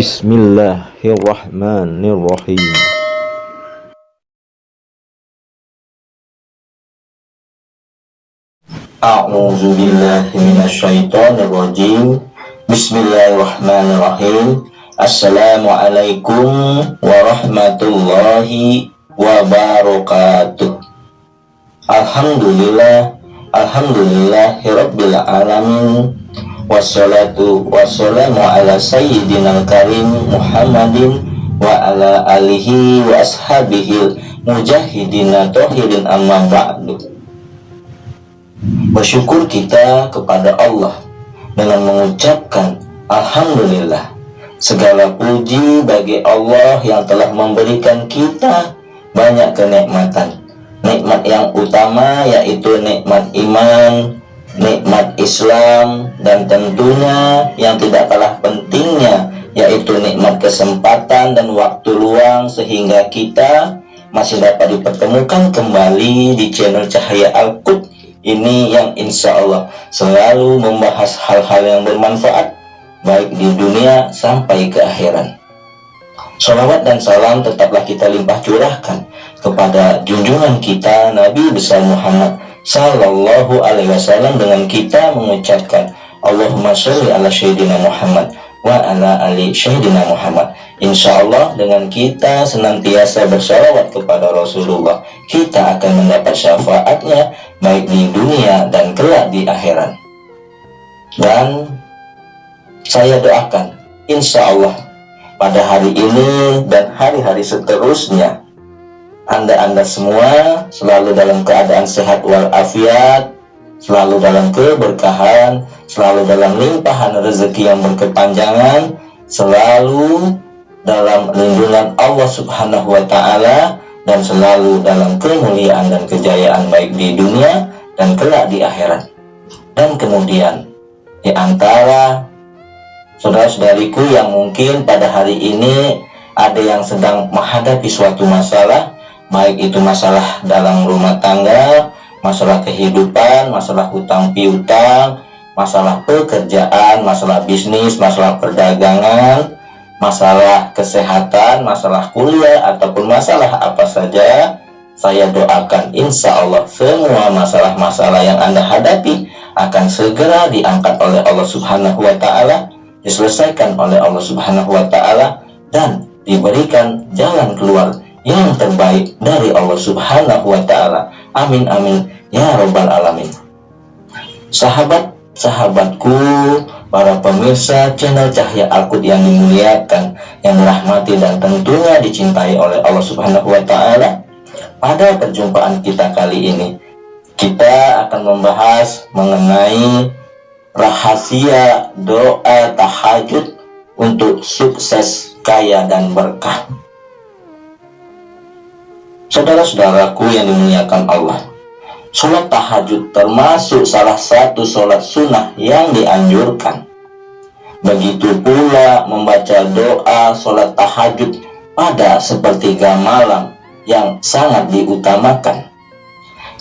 Bismillahirrahmanirrahim. A'udzu billahi minasyaitonir rajim. Bismillahirrahmanirrahim. Assalamualaikum warahmatullahi wabarakatuh. Alhamdulillahirabbil alamin. Wassalatu wassalamu ala sayyidina karim Muhammadin wa ala alihi wa ashabihi mujahidina tohirin amma ba'du. Bersyukur kita kepada Allah dengan mengucapkan Alhamdulillah. Segala puji bagi Allah yang telah memberikan kita banyak kenikmatan. Nikmat yang utama yaitu nikmat iman, nikmat Islam, dan tentunya yang tidak kalah pentingnya yaitu nikmat kesempatan dan waktu luang sehingga kita masih dapat dipertemukan kembali di channel Cahaya Al-Qud ini yang insya Allah selalu membahas hal-hal yang bermanfaat baik di dunia sampai ke akhirat. Sholawat dan salam tetaplah kita limpah curahkan kepada junjungan kita Nabi besar Muhammad Sallallahu Alaihi Wasallam dengan kita mengucapkan Allahumma sholli ala Sayyidina Muhammad wa ala ali Sayyidina Muhammad. Insya Allah dengan kita senantiasa bersalawat kepada Rasulullah, kita akan mendapat syafaatnya baik di dunia dan kelak di akhirat. Dan saya doakan insya Allah pada hari ini dan hari-hari seterusnya Anda semua selalu dalam keadaan sehat walafiat, selalu dalam keberkahan, selalu dalam limpahan rezeki yang berkepanjangan, selalu dalam lindungan Allah Subhanahu wa Ta'ala, dan selalu dalam kemuliaan dan kejayaan baik di dunia dan kelak di akhirat. Dan kemudian di antara saudara-saudariku yang mungkin pada hari ini ada yang sedang menghadapi suatu masalah, baik itu masalah dalam rumah tangga, masalah kehidupan, masalah hutang piutang, masalah pekerjaan, masalah bisnis, masalah perdagangan, masalah kesehatan, masalah kuliah, ataupun masalah apa saja, saya doakan insya Allah semua masalah-masalah yang Anda hadapi akan segera diangkat oleh Allah Subhanahu wa Ta'ala, diselesaikan oleh Allah Subhanahu wa Ta'ala, dan diberikan jalan keluar yang terbaik dari Allah Subhanahu wa Ta'ala. Amin amin ya rabbal alamin. Sahabat-sahabatku, para pemirsa channel Cahaya Al-Qud yang dimuliakan, yang dirahmati dan tentunya dicintai oleh Allah Subhanahu wa Ta'ala, pada perjumpaan kita kali ini kita akan membahas mengenai rahasia doa tahajud untuk sukses, kaya, dan berkah. Saudara-saudaraku yang dimuliakan Allah, sholat tahajud termasuk salah satu sholat sunnah yang dianjurkan. Begitu pula membaca doa sholat tahajud pada sepertiga malam yang sangat diutamakan.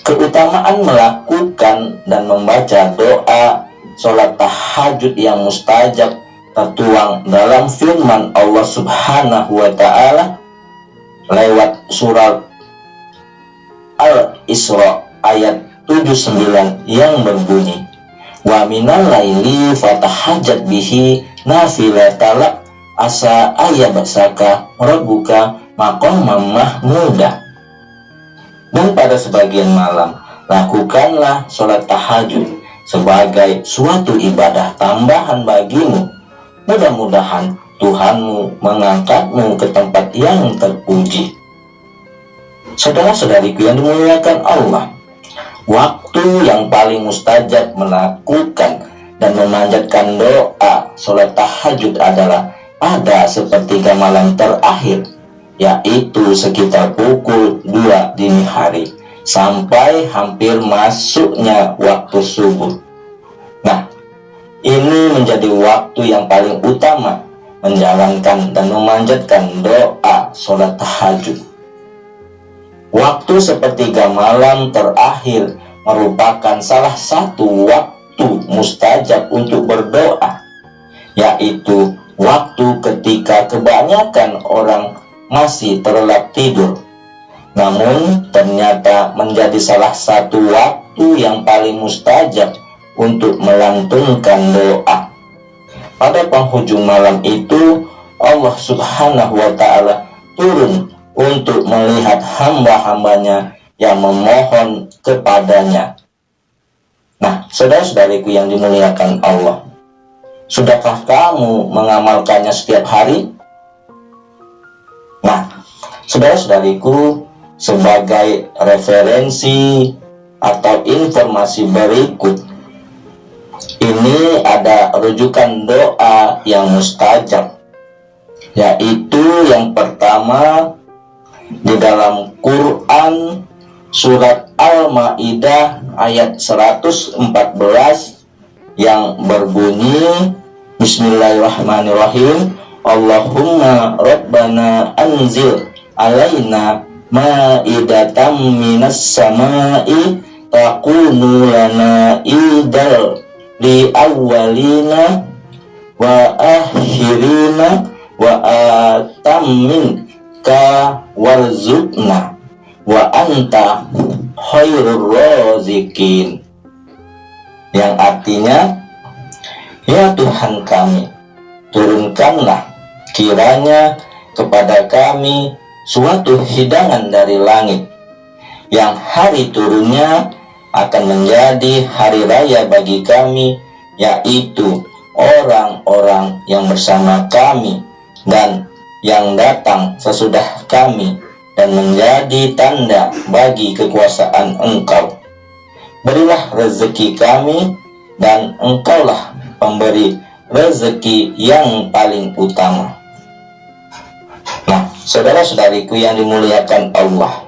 Keutamaan melakukan dan membaca doa sholat tahajud yang mustajab tertuang dalam firman Allah Subhanahu wa Ta'ala lewat surat Al-Isra ayat 79 yang berbunyi, wa minal laili fatahajjat bihi nafilatalak asa ayyabasaka rabbuka maqaman mahmuda. Dan pada sebagian malam lakukanlah sholat tahajud sebagai suatu ibadah tambahan bagimu. Mudah-mudahan Tuhanmu mengangkatmu ke tempat yang terpuji. Saudara-saudariku yang dimuliakan Allah, waktu yang paling mustajab melakukan dan memanjatkan doa sholat tahajud adalah pada sepertiga malam terakhir, yaitu sekitar pukul 2 dini hari sampai hampir masuknya waktu subuh. Nah, ini menjadi waktu yang paling utama menjalankan dan memanjatkan doa sholat tahajud. Waktu sepertiga malam terakhir merupakan salah satu waktu mustajab untuk berdoa, yaitu waktu ketika kebanyakan orang masih terlelap tidur. Namun ternyata menjadi salah satu waktu yang paling mustajab untuk melantunkan doa. Pada penghujung malam itu Allah Subhanahu wa Ta'ala turun untuk melihat hamba-hambanya yang memohon kepadanya. Nah, saudara-saudariku yang dimuliakan Allah, sudahkah kamu mengamalkannya setiap hari? Nah, saudara-saudariku, sebagai referensi atau informasi berikut, ini ada rujukan doa yang mustajab, yaitu yang pertama di dalam Quran surat Al-Maidah ayat 114 yang berbunyi, Bismillahirrahmanirrahim, Allahumma Rabbana anzil alaina ma'idatan minas sama'i takunu lana idal li awwalina wa akhirina wa atamin ka warzuqna wa anta khairur razikin, yang artinya, ya Tuhan kami, turunkanlah kiranya kepada kami suatu hidangan dari langit, yang hari turunnya akan menjadi hari raya bagi kami, yaitu orang-orang yang bersama kami dan yang datang sesudah kami, dan menjadi tanda bagi kekuasaan Engkau. Berilah rezeki kami, dan Engkaulah pemberi rezeki yang paling utama. Nah, saudara-saudariku yang dimuliakan Allah,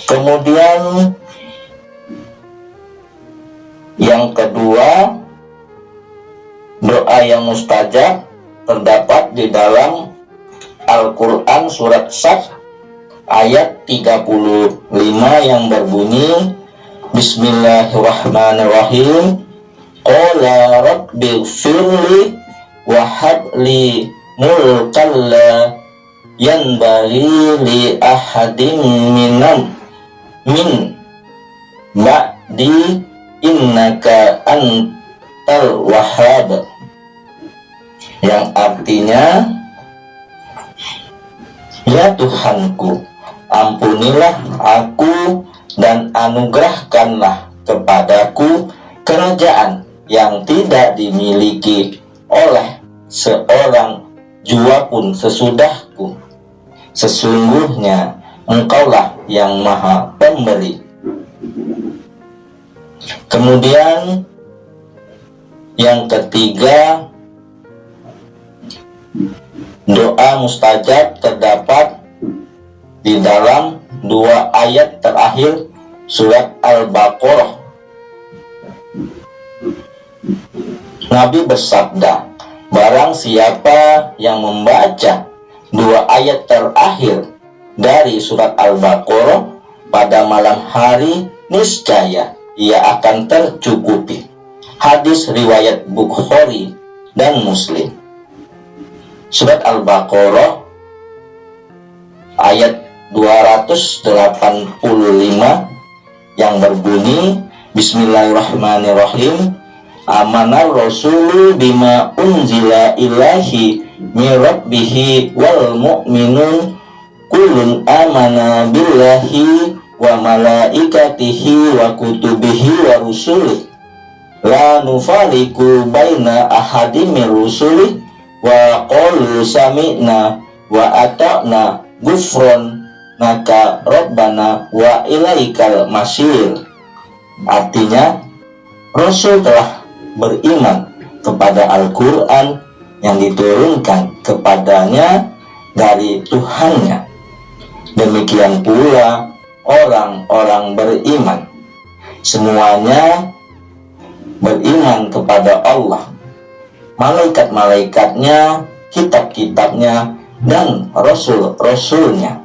kemudian yang kedua, doa yang mustajab terdapat di dalam Al-Quran surat Sad ayat 35 yang berbunyi, Bismillahirrahmanirrahim, Qala rabbighfirli wa habli mulkan la yanbaghi li ahadin min ba'di innaka antal wahhab, yang artinya, ya Tuhanku, ampunilah aku dan anugerahkanlah kepadaku kerajaan yang tidak dimiliki oleh seorang jua pun sesudahku. Sesungguhnya Engkaulah yang Maha Pemberi. Kemudian yang ketiga, doa mustajab terdapat di dalam dua ayat terakhir surat Al-Baqarah. Nabi bersabda, barang siapa yang membaca dua ayat terakhir dari surat Al-Baqarah pada malam hari, niscaya ia akan tercukupi. Hadis riwayat Bukhari dan Muslim. Surat Al-Baqarah ayat 285 yang berbunyi, Bismillahirrahmanirrahim, Amanar Rasulu bima unzila ilahi mirabbihi wal mu'minun kullun amana billahi wa malaikatihi wa kutubihi wa rusulih la nufariku baina ahadim min rusulih wa qalu sami'na wa ata'na gufron naka rabbana wa ilaikal masir. Artinya, Rasul telah beriman kepada Al-Quran yang diturunkan kepadanya dari Tuhannya. Demikian pula orang-orang beriman, semuanya beriman kepada Allah, malaikat-malaikatnya, kitab-kitabnya, dan rasul-rasulnya.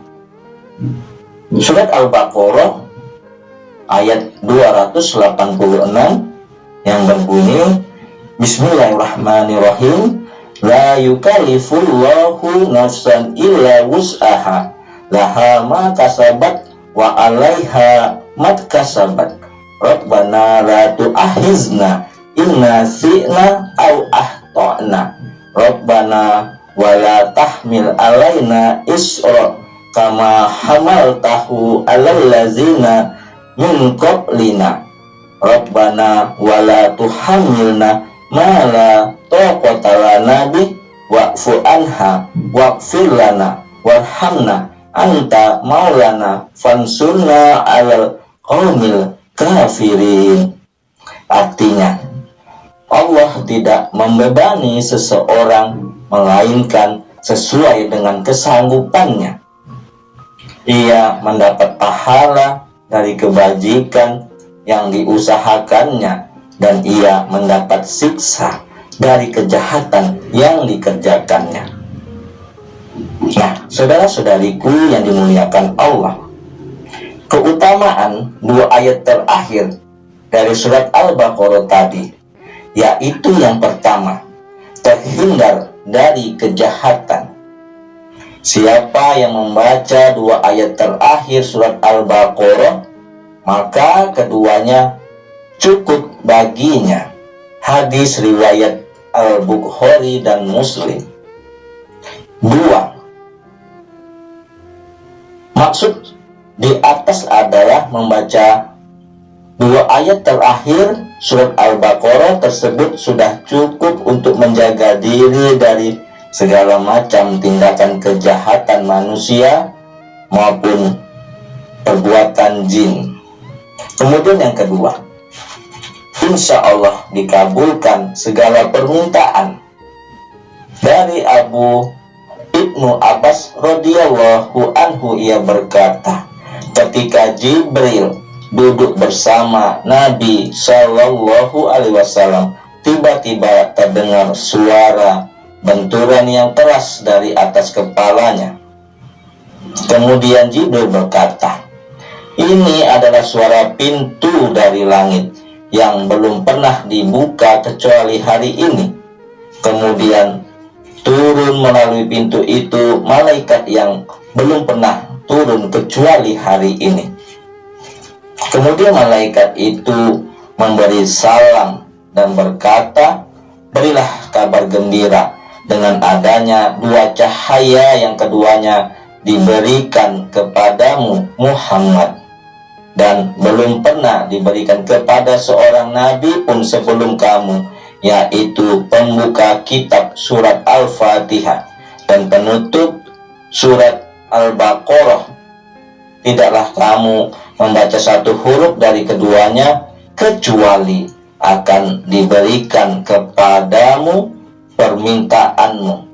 Surat Al-Baqarah ayat 286 yang berbunyi, Bismillahirrahmanirrahim, La yukallifullahu nafsan illa wus'aha, laha ma kasabat wa 'alaiha mat kasabat. Rabbana la tu'akhizna in nasi'na aw akhtana. Rabbana wa la tahmil 'alaina isra kama hamaltahu 'alal ladzina min qablina. Rabbana wa la tuhammilna ma la taqata lana bih wa'fu anha waghfir lana warhamna anta maulana fansurna 'alal qaumil kafirin. Artinya, Allah tidak membebani seseorang melainkan sesuai dengan kesanggupannya. Ia mendapat pahala dari kebajikan yang diusahakannya, dan ia mendapat siksa dari kejahatan yang dikerjakannya. Nah, saudara-saudariku yang dimuliakan Allah, keutamaan dua ayat terakhir dari surat Al-Baqarah tadi, yaitu yang pertama, terhindar dari kejahatan. Siapa yang membaca dua ayat terakhir surat Al-Baqarah, maka keduanya cukup baginya. Hadis riwayat Al-Bukhari dan Muslim. 2. Maksud di atas adalah membaca dua ayat terakhir surat Al-Baqarah tersebut sudah cukup untuk menjaga diri dari segala macam tindakan kejahatan manusia maupun perbuatan jin. Kemudian yang kedua, insya Allah dikabulkan segala permintaan. Dari Abu Ibnu Abbas radhiyallahu anhu, ia berkata, ketika Jibril duduk bersama Nabi Shallallahu Alaihi Wasallam, tiba-tiba terdengar suara benturan yang keras dari atas kepalanya. Kemudian Jibril berkata, ini adalah suara pintu dari langit yang belum pernah dibuka kecuali hari ini. Kemudian turun melalui pintu itu malaikat yang belum pernah turun kecuali hari ini. Kemudian malaikat itu memberi salam dan berkata, berilah kabar gembira dengan adanya dua cahaya yang keduanya diberikan kepadamu Muhammad, dan belum pernah diberikan kepada seorang nabi pun sebelum kamu, yaitu pembuka kitab surat Al-Fatihah dan penutup surat Al-Baqarah. Tidaklah kamu membaca satu huruf dari keduanya kecuali akan diberikan kepadamu permintaanmu.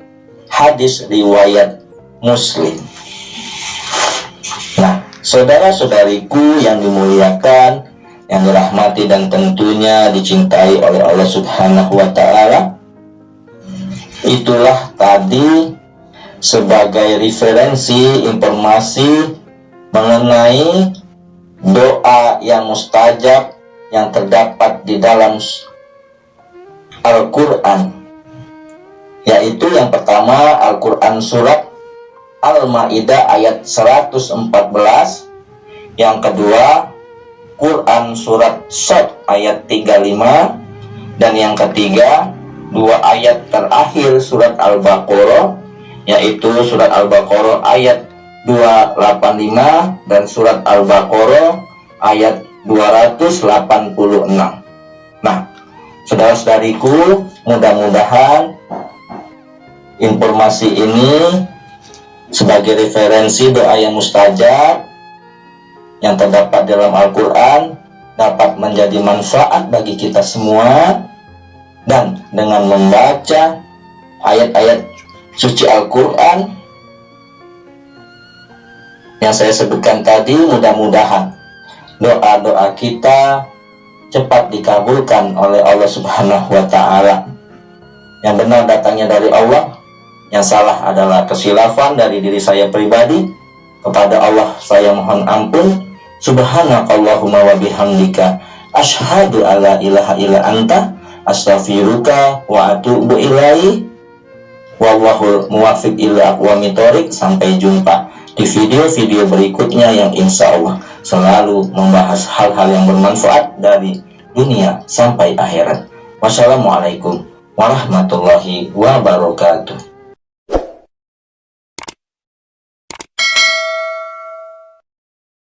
Hadis riwayat Muslim. Nah, saudara-saudariku yang dimuliakan, yang dirahmati dan tentunya dicintai oleh Allah Subhanahu wa Ta'ala, itulah tadi sebagai referensi informasi mengenai doa yang mustajab yang terdapat di dalam Al-Quran, yaitu yang pertama Al-Quran surat Al-Ma'idah ayat 114, yang kedua Quran surat Shad ayat 35, dan yang ketiga dua ayat terakhir surat Al-Baqarah, yaitu surat Al-Baqarah ayat 285 dan surat Al-Baqarah ayat 286. Nah, saudara-saudariku, mudah-mudahan informasi ini sebagai referensi doa yang mustajab yang terdapat dalam Al-Quran dapat menjadi manfaat bagi kita semua. Dan dengan membaca ayat-ayat suci Al-Quran yang saya sebutkan tadi, mudah-mudahan doa-doa kita cepat dikabulkan oleh Allah Subhanahu wa Ta'ala. Yang benar datangnya dari Allah, yang salah adalah kesilafan dari diri saya pribadi. Kepada Allah saya mohon ampun. Subhanakallahumma wa bihamdika asyhadu alla ilaha illa anta astaghfiruka wa atubu ilaih. Wallahul muwaffiq ila aqwamit thoriq. Sampai jumpa di video-video berikutnya yang insya Allah selalu membahas hal-hal yang bermanfaat dari dunia sampai akhirat. Wassalamualaikum warahmatullahi wabarakatuh.